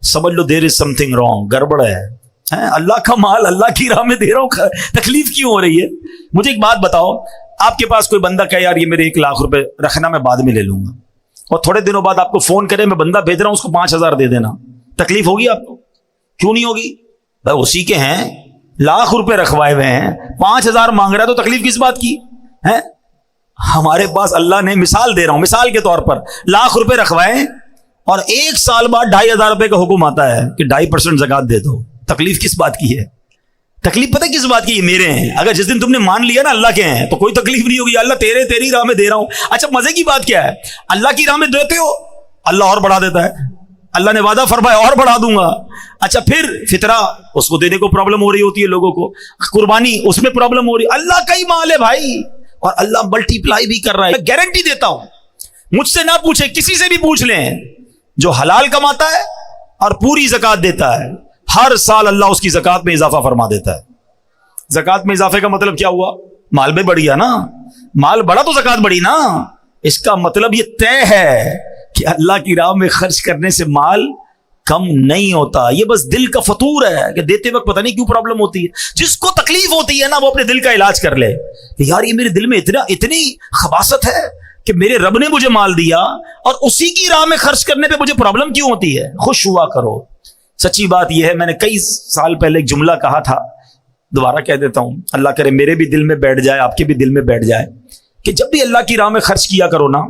سمجھ لو دیر از سم تھنگ رانگ، گڑبڑ ہے. اللہ کا مال اللہ کی راہ میں دے رہا ہوں، تکلیف کیوں ہو رہی ہے؟ مجھے ایک بات بتاؤ، آپ کے پاس کوئی بندہ کہے یار یہ میرے 1 لاکھ روپے رکھنا، میں بعد میں لے لوں گا، اور تھوڑے دنوں بعد آپ کو فون کرے میں بندہ بھیج رہا ہوں اس کو 5000 دے دینا، تکلیف ہوگی آپ کو؟ کیوں نہیں ہوگی بھائی؟ اسی کے ہیں، لاکھ روپے رکھوائے ہوئے ہیں، 5000 مانگ رہا ہے، تو تکلیف کس بات کی ہے؟ ہمارے پاس اللہ نے، مثال دے رہا ہوں، مثال کے طور پر 1,00,000 روپے رکھوائے اور 1 سال بعد 2,500 روپے کا حکم آتا ہے کہ 2.5% زکوٰۃ دے دو. تکلیف کس بات کی ہے؟ تکلیف پتہ کس بات کی؟ یہ میرے ہیں. اگر جس دن تم نے مان لیا نا اللہ کے ہیں، تو کوئی تکلیف نہیں ہوگی. اللہ تیری راہ میں دے رہا ہوں. اچھا مزے کی بات کیا ہے؟ اللہ کی راہ میں دیتے ہو، اللہ اور بڑھا دیتا ہے. اللہ نے وعدہ فرمایا اور بڑھا دوں گا. اچھا پھر فطرہ، اس کو دینے کو پرابلم ہو رہی ہوتی ہے لوگوں کو، قربانی اس میں پرابلم ہو رہی ہے. اللہ کا ہی مال ہے بھائی، اور اللہ ملٹیپلائی بھی کر رہا ہے. میں گارنٹی دیتا ہوں, مجھ سے نہ پوچھیں, کسی سے بھی پوچھ لیں, جو حلال کماتا ہے اور پوری زکات دیتا ہے, ہر سال اللہ اس کی زکات میں اضافہ فرما دیتا ہے. زکات میں اضافے کا مطلب کیا ہوا؟ مال میں بڑھ گیا نا, مال بڑھا تو زکات بڑھی نا. اس کا مطلب یہ طے ہے کہ اللہ کی راہ میں خرچ کرنے سے مال کم نہیں ہوتا. یہ بس دل کا فطور ہے کہ دیتے وقت پتہ نہیں کیوں پرابلم ہوتی ہے. جس کو تکلیف ہوتی ہے نا, وہ اپنے دل کا علاج کر لے. یار یہ میرے دل میں اتنی خباثت ہے کہ میرے رب نے مجھے مال دیا اور اسی کی راہ میں خرچ کرنے پہ مجھے پرابلم کیوں ہوتی ہے. خوش ہوا کرو. سچی بات یہ ہے, میں نے کئی سال پہلے ایک جملہ کہا تھا, دوبارہ کہہ دیتا ہوں, اللہ کرے میرے بھی دل میں بیٹھ جائے, آپ کے بھی دل میں بیٹھ جائے, کہ جب بھی اللہ کی راہ میں خرچ کیا کرو نا,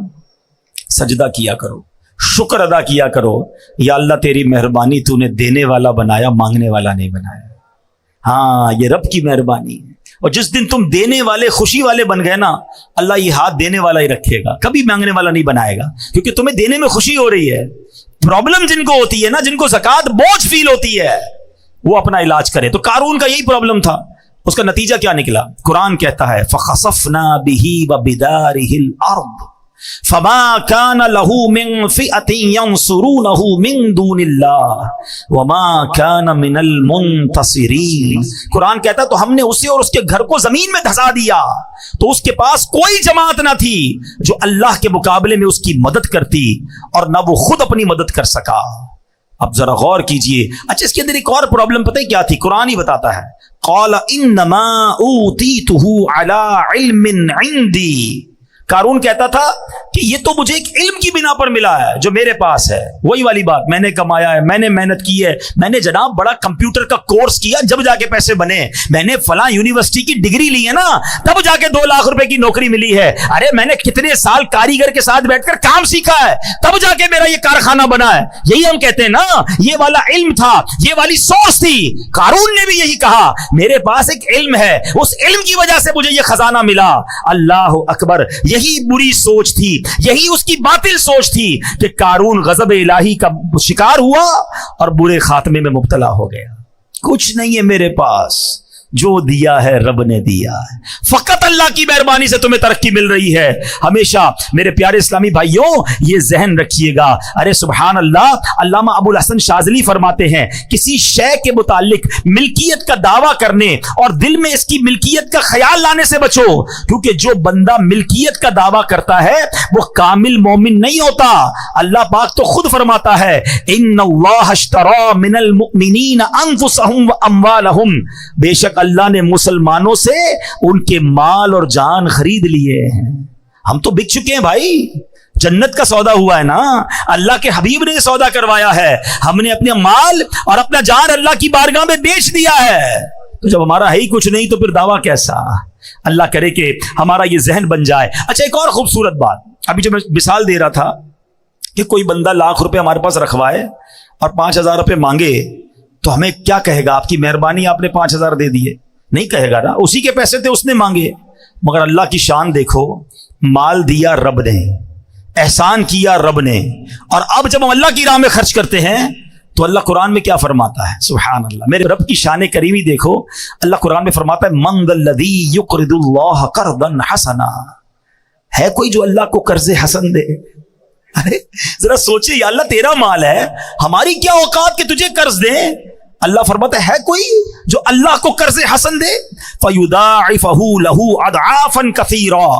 سجدہ کیا کرو, شکر ادا کیا کرو, یا اللہ تیری مہربانی, تو نے دینے والا بنایا, مانگنے والا نہیں بنایا. ہاں, یہ رب کی مہربانی ہے. اور جس دن تم دینے والے, خوشی والے بن گئے نا, اللہ یہ ہاتھ دینے والا ہی رکھے گا, کبھی مانگنے والا نہیں بنائے گا, کیونکہ تمہیں دینے میں خوشی ہو رہی ہے. پرابلم جن کو ہوتی ہے نا, جن کو زکات بوجھ فیل ہوتی ہے, وہ اپنا علاج کرے. تو قارون کا یہی پرابلم تھا. اس کا نتیجہ کیا نکلا؟ قرآن کہتا ہے فَخَسَفْنَا بِهِ وَبِدَارِهِ الْأَرْضِ فَمَا كَانَ لَهُ مِنْ فِئَةٍ يَنْصُرُونَهُ مِنْ دُونِ اللَّهِ وَمَا كَانَ مِنَ الْمُنْتَصِرِينَ. قرآن کہتا ہے تو ہم نے اسے اور اس کے گھر کو زمین میں دھسا دیا, تو اس کے پاس کوئی جماعت نہ تھی جو اللہ کے مقابلے میں اس کی مدد کرتی, اور نہ وہ خود اپنی مدد کر سکا. اب ذرا غور کیجئے. اچھا, اس کے اندر ایک اور پرابلم پتہ ہے کیا تھی؟ قرآن ہی بتاتا ہے, قال انما اوتیتہ علی علم عندی. قارون کہتا تھا کہ یہ تو مجھے ایک علم کی بنا پر ملا ہے جو میرے پاس ہے. وہی والی بات, میں نے کمایا ہے, میں نے محنت کی ہے, میں نے جناب بڑا کمپیوٹر کا کورس کیا جب جا کے پیسے بنے, میں نے فلاں یونیورسٹی کی ڈگری لی ہے نا تب جا کے 2 لاکھ روپے کی نوکری ملی ہے. ارے میں نے کتنے سال کاریگر کے ساتھ بیٹھ کر کام سیکھا ہے تب جا کے میرا یہ کارخانہ بنا ہے. یہی ہم کہتے ہیں نا, یہ والا علم تھا, یہ والی سوچ تھی. قارون نے بھی یہی کہا, میرے پاس ایک علم ہے, اس علم کی وجہ سے مجھے یہ خزانہ ملا. اللہ اکبر. یہی بری سوچ تھی, یہی اس کی باطل سوچ تھی کہ قارون غضب الہی کا شکار ہوا اور برے خاتمے میں مبتلا ہو گیا. کچھ نہیں ہے میرے پاس, جو دیا ہے رب نے دیا ہے. فقط اللہ کی مہربانی سے تمہیں ترقی مل رہی ہے. ہمیشہ میرے پیارے اسلامی بھائیوں یہ ذہن رکھیے گا. ارے سبحان اللہ, علامہ ابو الحسن شاذلی فرماتے ہیں, کسی شے کے متعلق ملکیت کا دعویٰ کرنے اور دل میں اس کی ملکیت کا خیال لانے سے بچو, کیونکہ جو بندہ ملکیت کا دعویٰ کرتا ہے وہ کامل مومن نہیں ہوتا. اللہ پاک تو خود فرماتا ہے ان اللہ اشتری من المؤمنین انفسهم واموالهم, بے شک اللہ نے مسلمانوں سے ان کے مال اور جان خرید لیے ہیں. ہم تو بک چکے ہیں بھائی, جنت کا سودا ہوا ہے نا, اللہ کے حبیب نے سودا کروایا ہے. ہم نے اپنے مال اور اپنا جان اللہ کی بارگاہ میں بیچ دیا ہے. تو جب ہمارا ہے ہی کچھ نہیں تو پھر دعویٰ کیسا؟ اللہ کرے کہ ہمارا یہ ذہن بن جائے. اچھا, ایک اور خوبصورت بات, ابھی جو میں مثال دے رہا تھا کہ کوئی بندہ 1 لاکھ روپے ہمارے پاس رکھوائے اور 5,000 روپے مانگے تو ہمیں کیا کہے گا؟ آپ کی مہربانی, آپ نے 5,000 دے دیے. نہیں کہے گا نا, اسی کے پیسے تھے, اس نے مانگے. مگر اللہ کی شان دیکھو, مال دیا رب نے, احسان کیا رب نے, اور اب جب ہم اللہ کی راہ میں خرچ کرتے ہیں تو اللہ قرآن میں کیا فرماتا ہے؟ سبحان اللہ, میرے رب کی شان کریمی دیکھو. اللہ قرآن میں فرماتا ہے من ذا الذی یقرض اللہ قرضا حسنا. ہے کوئی جو اللہ کو قرض حسن دے؟ ارے ذرا سوچے, یا اللہ تیرا مال ہے, ہماری کیا اوقات کہ تجھے قرض دیں؟ اللہ فرماتا ہے کوئی جو اللہ کو قرض حسن دے؟ فَيُضَاعِفَهُ لَهُ أَضْعَافًا كَثِيرًا,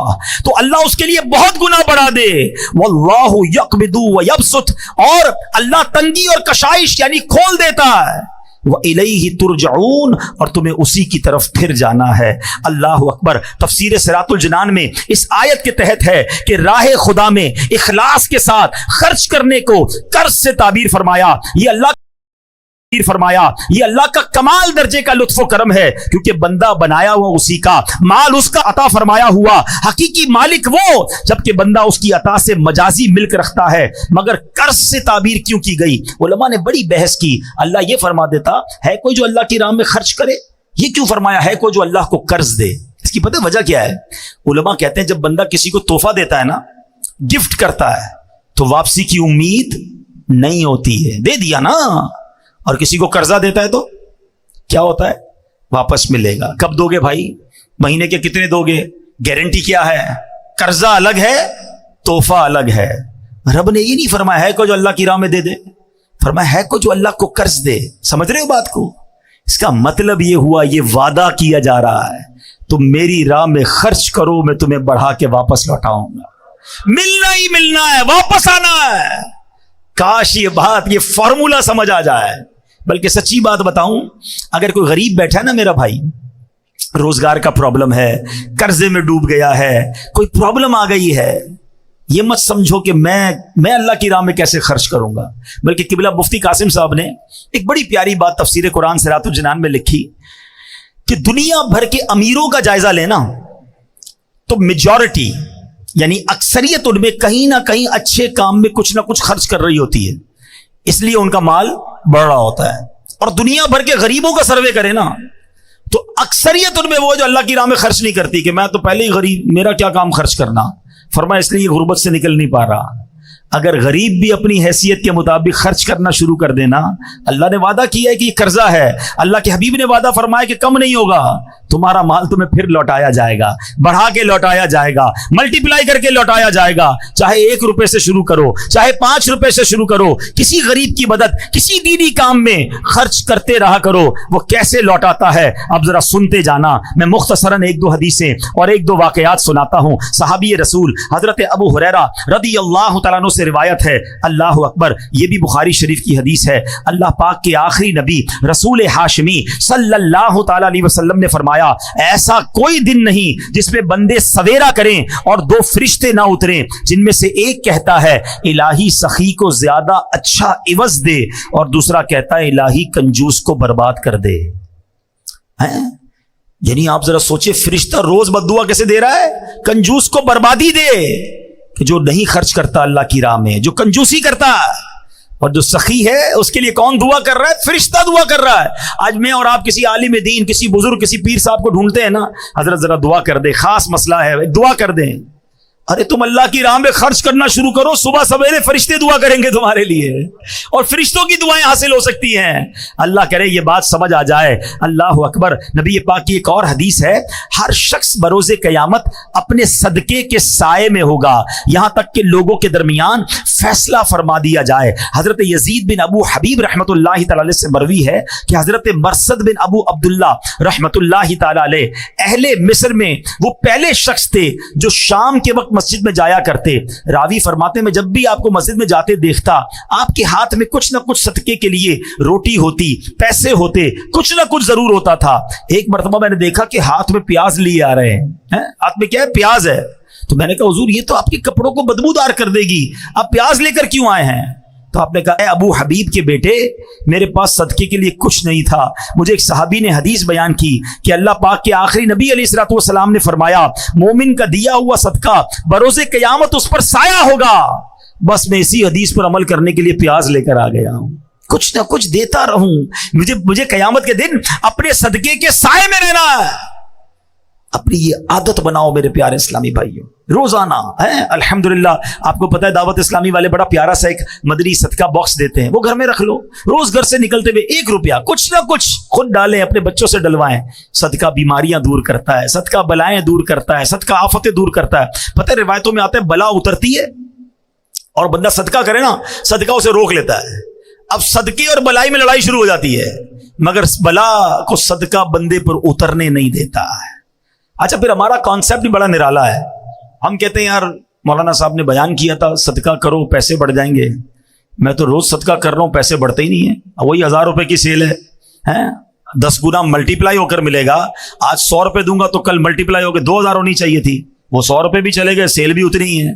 تو اللہ اس کے لیے بہت گنا بڑھا دے. وَاللَّهُ يَقْبِضُ وَيَبْسُطُ, اور اللہ تنگی اور کشائش یعنی کھول دیتا ہے. وَإِلَيْهِ تُرْجَعُونَ, اور تمہیں اسی کی طرف پھر جانا ہے. اللہ اکبر. تفسیر صراط الجنان میں اس آیت کے تحت ہے کہ راہ خدا میں اخلاص کے ساتھ خرچ کرنے کو قرض سے تعبیر فرمایا. یہ اللہ کا کمال درجے کا لطف و کرم ہے, کیونکہ بندہ بنایا ہوا اسی کا, مال اس کا عطا فرمایا ہوا, حقیقی مالک وہ, جبکہ بندہ اس کی عطا سے مجازی ملک رکھتا ہے. مگر قرض سے تعبیر کیوں کی گئی؟ علماء نے بڑی بحث کی. اللہ یہ فرما دیتا ہے کوئی جو اللہ کی راہ میں خرچ کرے, یہ کیوں فرمایا ہے کوئی جو اللہ کو قرض دے؟ اس کی پتہ وجہ کیا ہے؟ علماء کہتے ہیں جب بندہ کسی کو تحفہ دیتا ہے نا, گفٹ کرتا ہے, تو واپسی کی امید نہیں ہوتی ہے. دے دیا نا. اور کسی کو قرضہ دیتا ہے تو کیا ہوتا ہے؟ واپس ملے گا. کب دو گے بھائی؟ مہینے کے کتنے دو گے؟ گارنٹی کیا ہے؟ قرضہ الگ ہے، تحفہ الگ ہے۔ رب نے یہ نہیں فرمایا ہے کو جو اللہ کی راہ میں دے دے، فرمایا ہے کو جو اللہ کو قرض دے۔ سمجھ رہے ہو بات کو؟ اس کا مطلب یہ ہوا، یہ وعدہ کیا جا رہا ہے تم میری راہ میں خرچ کرو، میں تمہیں بڑھا کے واپس لوٹاؤں گا۔ ملنا ہی ملنا ہے، واپس آنا ہے۔ کاش یہ بات، یہ فارمولا سمجھ آ جائے۔ بلکہ سچی بات بتاؤں، اگر کوئی غریب بیٹھا ہے نا میرا بھائی، روزگار کا پرابلم ہے، قرضے میں ڈوب گیا ہے، کوئی پرابلم آ گئی ہے، یہ مت سمجھو کہ میں اللہ کی راہ میں کیسے خرچ کروں گا۔ بلکہ قبلہ مفتی قاسم صاحب نے ایک بڑی پیاری بات تفسیر قرآن صراط الجنان میں لکھی کہ دنیا بھر کے امیروں کا جائزہ لینا تو میجورٹی یعنی اکثریت ان میں کہیں نہ کہیں اچھے کام میں کچھ نہ کچھ خرچ کر رہی ہوتی ہے، اس لیے ان کا مال بڑھ رہا ہوتا ہے۔ اور دنیا بھر کے غریبوں کا سروے کرے نا تو اکثریت ان میں وہ جو اللہ کی راہ میں خرچ نہیں کرتی کہ میں تو پہلے ہی غریب، میرا کیا کام خرچ کرنا۔ فرمایا اس لیے یہ غربت سے نکل نہیں پا رہا۔ اگر غریب بھی اپنی حیثیت کے مطابق خرچ کرنا شروع کر دینا، اللہ نے وعدہ کیا ہے کہ یہ قرضہ ہے، اللہ کے حبیب نے وعدہ فرمایا کہ کم نہیں ہوگا، تمہارا مال تمہیں پھر لوٹایا جائے گا، بڑھا کے لوٹایا جائے گا، ملٹی پلائی کر کے لوٹایا جائے گا۔ چاہے 1 روپے سے شروع کرو، چاہے 5 روپے سے شروع کرو، کسی غریب کی مدد، کسی دینی کام میں خرچ کرتے رہا کرو۔ وہ کیسے لوٹاتا ہے اب ذرا سنتے جانا۔ میں مختصراً 1-2 حدیثیں اور 1-2 واقعات سناتا ہوں۔ صحابی رسول حضرت ابو ہریرہ رضی اللہ تعالیٰ عنہ سے روایت ہے، اللہ اکبر، یہ بھی بخاری شریف کی حدیث ہے۔ اللہ پاک کے آخری نبی رسول ہاشمی صلی اللہ تعالیٰ علیہ وسلم نے فرمایا، ایسا کوئی دن نہیں جس میں بندے سویرا کریں اور 2 فرشتے نہ اتریں، جن میں سے ایک کہتا ہے الہی سخی کو زیادہ اچھا عوض دے، اور دوسرا کہتا ہے الہی کنجوس کو برباد کر دے۔ یعنی آپ ذرا سوچیں، فرشتہ روز بددعا کیسے دے رہا ہے؟ کنجوس کو بربادی دے، کہ جو نہیں خرچ کرتا اللہ کی راہ میں، جو کنجوسی کرتا ہے، اور جو سخی ہے اس کے لیے کون دعا کر رہا ہے؟ فرشتہ دعا کر رہا ہے۔ آج میں اور آپ کسی عالم دین، کسی بزرگ، کسی پیر صاحب کو ڈھونڈتے ہیں نا، حضرت ذرا دعا کر دے، خاص مسئلہ ہے، دعا کر دیں۔ ارے تم اللہ کی راہ میں خرچ کرنا شروع کرو، صبح سویرے فرشتے دعا کریں گے تمہارے لیے، اور فرشتوں کی دعائیں حاصل ہو سکتی ہیں۔ اللہ کرے یہ بات سمجھ آ جائے۔ اللہ اکبر۔ نبی پاک کی ایک اور حدیث ہے، ہر شخص بروز قیامت اپنے صدقے کے سائے میں ہوگا یہاں تک کہ لوگوں کے درمیان فیصلہ فرما دیا جائے۔ حضرت یزید بن ابو حبیب رحمۃ اللہ تعالی علیہ سے مروی ہے کہ حضرت مرثد بن ابو عبداللہ رحمۃ اللہ تعالی علیہ اہل مصر میں وہ پہلے شخص تھے جو شام کے وقت مسجد میں جایا کرتے۔ راوی فرماتے میں جب بھی آپ کو مسجد میں جاتے دیکھتا، آپ کے ہاتھ میں کچھ نہ کچھ صدقے کے لیے روٹی ہوتی، پیسے ہوتے، کچھ نہ کچھ ضرور ہوتا تھا۔ ایک مرتبہ میں نے دیکھا کہ ہاتھ میں پیاز لیے آ رہے ہیں، ہاتھ میں کیا ہے؟ پیاز ہے۔ تو میں نے کہا حضور یہ تو آپ کے کپڑوں کو بدبودار کر دے گی، آپ پیاز لے کر کیوں آئے ہیں؟ تو آپ نے کہا اے ابو حبیب کے بیٹے، میرے پاس صدقے کے لیے کچھ نہیں تھا۔ مجھے ایک صحابی نے حدیث بیان کی کہ اللہ پاک کے آخری نبی علیہ الصلوۃ والسلام نے فرمایا، مومن کا دیا ہوا صدقہ بروز قیامت اس پر سایہ ہوگا۔ بس میں اسی حدیث پر عمل کرنے کے لیے پیاز لے کر آ گیا ہوں، کچھ نہ کچھ دیتا رہوں، مجھے قیامت کے دن اپنے صدقے کے سائے میں رہنا ہے۔ اپنی یہ عادت بناؤ میرے پیارے اسلامی بھائیوں، روزانہ ہے۔ الحمدللہ آپ کو پتہ ہے دعوت اسلامی والے بڑا پیارا سا ایک مدنی صدقہ باکس دیتے ہیں، وہ گھر میں رکھ لو۔ روز گھر سے نکلتے ہوئے 1 روپیہ کچھ نہ کچھ خود ڈالیں، اپنے بچوں سے ڈلوائیں۔ صدقہ بیماریاں دور کرتا ہے، صدقہ بلائیں دور کرتا ہے، صدقہ آفتیں دور کرتا ہے۔ پتہ ہے روایتوں میں آتا ہے بلا اترتی ہے اور بندہ صدقہ کرے نا، صدقہ اسے روک لیتا ہے۔ اب صدقے اور بلائی میں لڑائی شروع ہو جاتی ہے، مگر بلا کو صدقہ بندے پر اترنے نہیں دیتا ہے۔ اچھا پھر ہمارا کانسیپٹ بھی بڑا نرالا ہے۔ ہم کہتے ہیں یار مولانا صاحب نے بیان کیا تھا صدقہ کرو پیسے بڑھ جائیں گے، میں تو روز صدقہ کر رہا ہوں، پیسے بڑھتے ہی نہیں ہیں۔ وہی 1000 روپے کی سیل ہے، 10 گنا ملٹی پلائی ہو کر ملے گا۔ آج 100 روپے دوں گا تو کل ملٹی پلائی ہو کے 2000 ہونی چاہیے تھی، وہ 100 روپے بھی چلے گئے، سیل بھی اتنی ہی ہے۔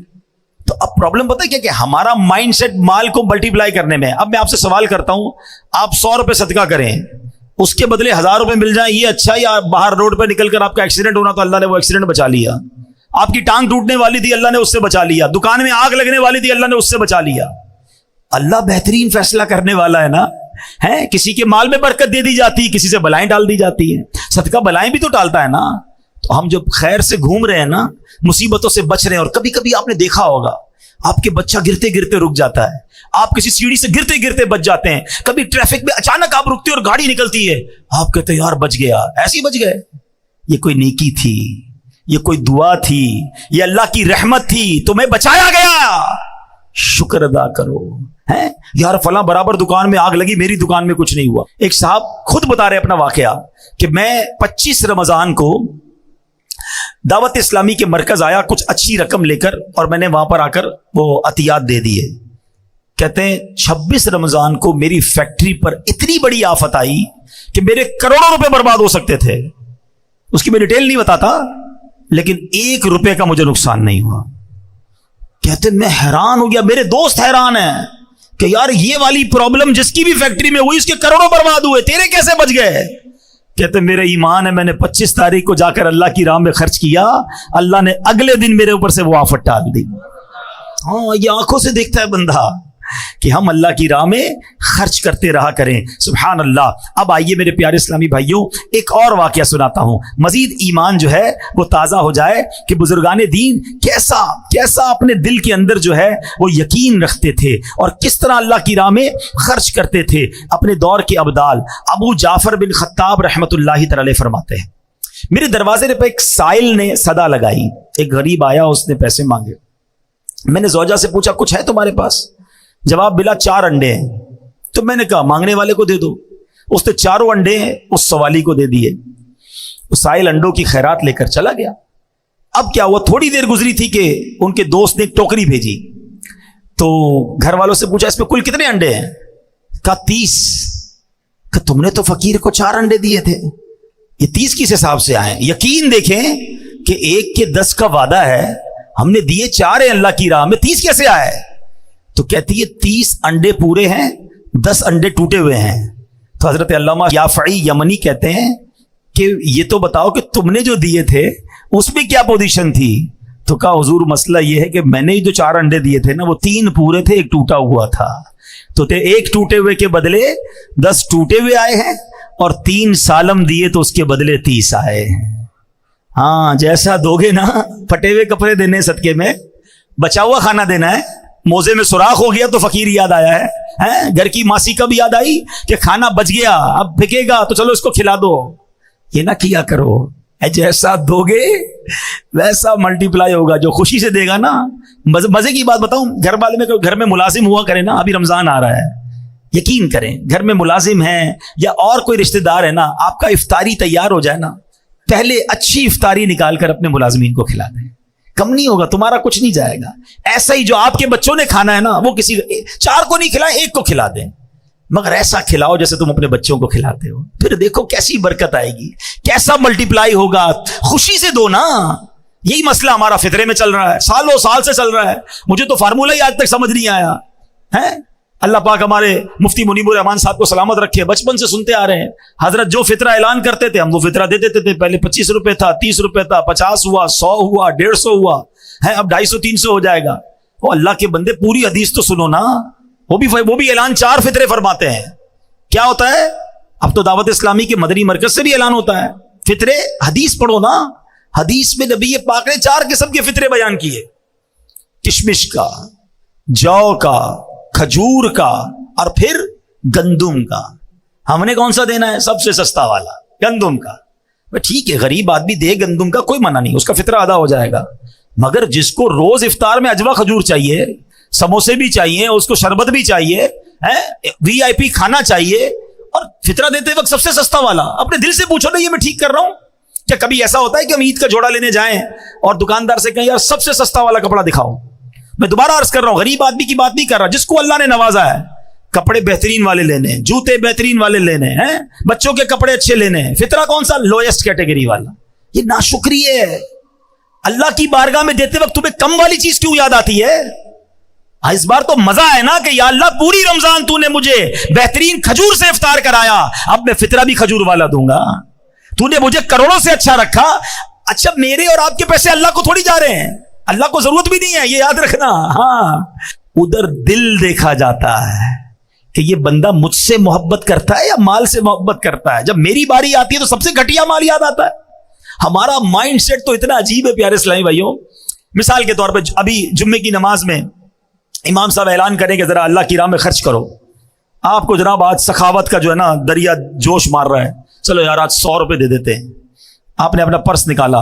تو اب پرابلم پتہ ہے کیا کہ ہمارا مائنڈ سیٹ مال کو ملٹی پلائی کرنے میں۔ اب میں آپ سے سوال کرتا ہوں، آپ 100 روپے صدقہ کریں، اس کے بدلے 1000 روپے مل جائیں، یہ اچھا؟ یا باہر روڈ پہ نکل کر آپ کا ایکسیڈنٹ ہونا تو اللہ نے وہ ایکسیڈنٹ بچا لیا، آپ کی ٹانگ ٹوٹنے والی تھی اللہ نے اس سے بچا لیا، دکان میں آگ لگنے والی تھی اللہ نے اس سے بچا لیا۔ اللہ بہترین فیصلہ کرنے والا ہے نا، ہے کسی کے مال میں برکت دے دی جاتی، کسی سے بلائیں ڈال دی جاتی ہے۔ صدقہ بلائیں بھی تو ٹالتا ہے نا۔ تو ہم جب خیر سے گھوم رہے ہیں نا، مصیبتوں سے بچ رہے ہیں، اور کبھی کبھی آپ نے دیکھا ہوگا آپ کے بچہ گرتے گرتے رک جاتا ہے، آپ کسی سیڑھی سے گرتے گرتے بچ جاتے ہیں، کبھی ٹریفک میں اچانک آپ رکتے اور گاڑی نکلتی ہے، آپ کہتے ہیں یار بچ گیا، ایسے ہی بچ گئے، یہ کوئی نیکی تھی، یہ کوئی دعا تھی، یہ اللہ کی رحمت تھی، تمہیں بچایا گیا، شکر ادا کرو. ہیں یار فلاں برابر دکان میں آگ لگی، میری دکان میں کچھ نہیں ہوا. ایک صاحب خود بتا رہے اپنا واقعہ کہ میں 25 رمضان کو دعوت اسلامی کے مرکز آیا کچھ اچھی رقم لے کر، اور میں نے وہاں پر آ کر وہ عطیات دے دیے. کہتے ہیں 26 رمضان کو میری فیکٹری پر اتنی بڑی آفت آئی کہ میرے کروڑوں روپے برباد ہو سکتے تھے. اس کی میں ڈیٹیل نہیں بتاتا، لیکن 1 روپے کا مجھے نقصان نہیں ہوا. کہتے ہیں میں حیران ہو گیا، میرے دوست حیران ہیں کہ یار یہ والی پرابلم جس کی بھی فیکٹری میں ہوئی اس کے کروڑوں برباد ہوئے، تیرے کیسے بچ گئے؟ کہتے ہیں میرا ایمان ہے، میں نے 25 تاریخ کو جا کر اللہ کی راہ میں خرچ کیا، اللہ نے اگلے دن میرے اوپر سے وہ آفت ڈال دی. ہاں یہ آنکھوں سے دیکھتا ہے بندہ کہ ہم اللہ کی راہ میں خرچ کرتے رہا کریں. سبحان اللہ. اب آئیے میرے پیارے اسلامی بھائیوں، ایک اور واقعہ سناتا ہوں، مزید ایمان جو ہے وہ تازہ ہو جائے کہ بزرگان دین کیسا اپنے دل کے اندر جو ہے وہ یقین رکھتے تھے اور کس طرح اللہ کی راہ میں خرچ کرتے تھے. اپنے دور کے ابدال ابو جعفر بن خطاب رحمت اللہ تعالی فرماتے ہیں، میرے دروازے پہ ایک سائل نے صدا لگائی. ایک غریب آیا، اس نے پیسے مانگے. میں نے زوجہ سے پوچھا کچھ ہے تمہارے پاس؟ جواب ملا 4 انڈے ہیں. تو میں نے کہا مانگنے والے کو دے دو. اس نے 4 انڈے اس سوالی کو دے دیے. اس سائل انڈوں کی خیرات لے کر چلا گیا. اب کیا ہوا، تھوڑی دیر گزری تھی کہ ان کے دوست نے ایک ٹوکری بھیجی. تو گھر والوں سے پوچھا اس پہ کل کتنے انڈے ہیں؟ کہا 30. کہ تم نے تو فقیر کو 4 انڈے دیے تھے، یہ 30 کس حساب سے آئے؟ یقین دیکھیں کہ 1 کے 10 کا وعدہ ہے، ہم نے دیے 4 ہیں اللہ کی راہ میں، 30 کیسے آئے؟ تو کہتی ہے 30 انڈے پورے ہیں، 10 انڈے ٹوٹے ہوئے ہیں. تو حضرت علامہ یافعی یمنی کہتے ہیں کہ یہ تو بتاؤ کہ تم نے جو دیے تھے اس میں کیا پوزیشن تھی؟ تو کہا حضور مسئلہ یہ ہے کہ میں نے جو 4 انڈے دیے تھے نا، وہ 3 پورے تھے، 1 ٹوٹا ہوا تھا. تو 1 ٹوٹے ہوئے کے بدلے 10 ٹوٹے ہوئے آئے ہیں، اور 3 سالم دیے تو اس کے بدلے 30 آئے ہیں. ہاں جیسا دو گے نا، پھٹے ہوئے کپڑے دینے صدقے میں، بچا ہوا کھانا دینا ہے. موزے میں سوراخ ہو گیا تو فقیر یاد آیا ہے، گھر کی ماسی کب یاد آئی کہ کھانا بچ گیا، اب پھکے گا تو چلو اس کو کھلا دو. یہ نہ کیا کرو، جیسا دو گے ویسا ملٹی پلائی ہوگا. جو خوشی سے دے گا نا، مزے کی بات بتاؤں، گھر والے میں گھر میں ملازم ہوا کرے نا، ابھی رمضان آ رہا ہے، یقین کریں گھر میں ملازم ہیں یا اور کوئی رشتہ دار ہے نا، آپ کا افطاری تیار ہو جائے نا، پہلے اچھی افطاری نکال کر اپنے ملازمین کو کھلا دیں، کم نہیں ہوگا، تمہارا کچھ نہیں جائے گا. ایسا ہی جو آپ کے بچوں نے کھانا ہے نا، وہ کسی 4 کو نہیں کھلائیں، 1 کو کھلا دیں، مگر ایسا کھلاؤ جیسے تم اپنے بچوں کو کھلاتے ہو. پھر دیکھو کیسی برکت آئے گی، کیسا ملٹی پلائی ہوگا. خوشی سے دو نا. یہی مسئلہ ہمارا فطرے میں چل رہا ہے، سالوں سال سے چل رہا ہے. مجھے تو فارمولہ ہی آج تک سمجھ نہیں آیا ہے. اللہ پاک ہمارے مفتی منیب الرحمان صاحب کو سلامت رکھے، بچپن سے سنتے آ رہے ہیں، حضرت جو فطرہ اعلان کرتے تھے ہم وہ فطرہ دے دیتے تھے. پہلے 25 روپے تھا، 30 روپے تھا، 50 ہوا، 100 ہوا، 150 ہوا ہے، اب 250 300 ہو جائے گا. وہ اللہ کے بندے پوری حدیث تو سنو نا. وہ بھی اعلان 4 فطرے فرماتے ہیں. کیا ہوتا ہے؟ اب تو دعوت اسلامی کے مدنی مرکز سے بھی اعلان ہوتا ہے فطرے. حدیث پڑھو نا، حدیث میں نبی پاک نے 4 قسم کے فطرے بیان کیے، کشمش کا، جو کا، کھجور کا، اور پھر گندم کا. ہم نے کون سا دینا ہے؟ سب سے سستا والا گندم کا. ٹھیک ہے، غریب آدمی دے گندم کا، کوئی منع نہیں، اس کا فطرہ ادا ہو جائے گا. مگر جس کو روز افطار میں اجوا کھجور چاہیے، سموسے بھی چاہیے، اس کو شربت بھی چاہیے، VIP کھانا چاہیے، اور فطرہ دیتے وقت سب سے سستا والا، اپنے دل سے پوچھو نا، یہ میں ٹھیک کر رہا ہوں کیا؟ کبھی ایسا ہوتا ہے کہ ہم عید کا جوڑا لینے جائیں اور دکاندار سے کہیں یار سب سے سستا والا کپڑا دکھاؤ؟ میں دوبارہ عرض کر رہا ہوں، غریب آدمی کی بات نہیں کر رہا، جس کو اللہ نے نوازا ہے، کپڑے بہترین والے لینے، جوتے بہترین والے لینے ہیں، بچوں کے کپڑے اچھے لینے ہیں. فطرہ کون سا؟ لوئسٹ کیٹیگری والا. یہ ناشکری ہے. اللہ کی بارگاہ میں دیتے وقت تمہیں کم والی چیز کیوں یاد آتی ہے؟ اس بار تو مزہ ہے نا کہ یا اللہ پوری رمضان تو نے مجھے بہترین کھجور سے افطار کرایا، اب میں فطرہ بھی کھجور والا دوں گا. تو نے مجھے کروڑوں سے اچھا رکھا. اچھا میرے اور آپ کے پیسے اللہ کو تھوڑی جا رہے ہیں، اللہ کو ضرورت بھی نہیں ہے، یہ یاد رکھنا. ہاں ادھر دل دیکھا جاتا ہے کہ یہ بندہ مجھ سے محبت کرتا ہے یا مال سے محبت کرتا ہے. جب میری باری آتی ہے تو سب سے گھٹیا مال یاد آتا ہے. ہمارا مائنڈ سیٹ تو اتنا عجیب ہے پیارے اسلامی بھائیوں. مثال کے طور پہ ابھی جمعے کی نماز میں امام صاحب اعلان کریں کہ ذرا اللہ کی راہ میں خرچ کرو. آپ کو جناب آج سخاوت کا جو ہے نا دریا جوش مار رہا ہے، چلو یار آج 100 روپے دے دیتے ہیں. آپ نے اپنا پرس نکالا،